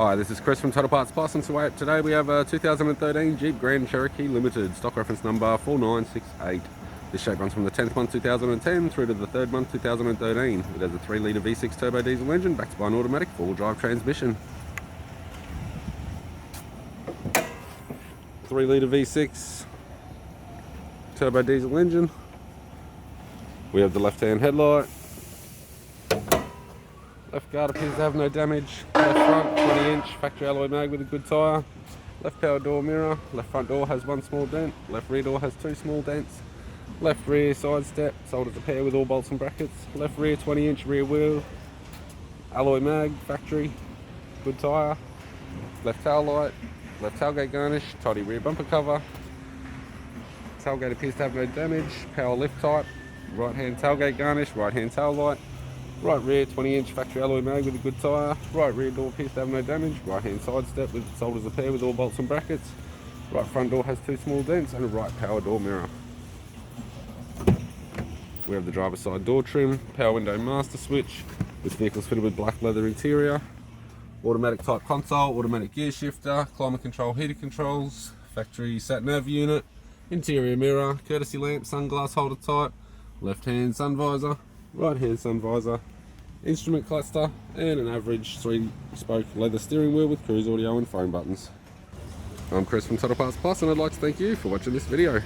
Hi, this is Chris from Total Parts Plus, and today we have a 2013 Jeep Grand Cherokee Limited, stock reference number 4968. This shape runs from the 10th month 2010 through to the 3rd month 2013. It has a 3-litre V6 turbo diesel engine backed by an automatic 4-wheel-drive transmission. 3-litre V6 turbo diesel engine. We have the left-hand headlight. Left guard appears to have no damage. Left front 20-inch factory alloy mag with a good tyre. Left power door mirror. Left front door has one small dent. Left rear door has two small dents. Left rear side step sold as a pair with all bolts and brackets. Left rear 20-inch rear wheel. Alloy mag factory. Good tyre. Left tail light. Left tailgate garnish. Tidy rear bumper cover. Tailgate appears to have no damage. Power lift type. Right hand tailgate garnish. Right hand tail light. Right rear 20-inch factory alloy mag with a good tyre. Right rear door appears to have no damage. Right hand side step with sold as a pair with all bolts and brackets. Right front door has two small dents and a right power door mirror. We have the driver's side door trim, power window master switch. This vehicle is fitted with black leather interior. Automatic type console, automatic gear shifter, climate control heater controls, factory sat nav unit, interior mirror, courtesy lamp, sunglass holder type, left hand sun visor, right hand sun visor, instrument cluster, and an average 3-spoke leather steering wheel with cruise audio and phone buttons. I'm Chris from Total Parts Plus, and I'd like to thank you for watching this video.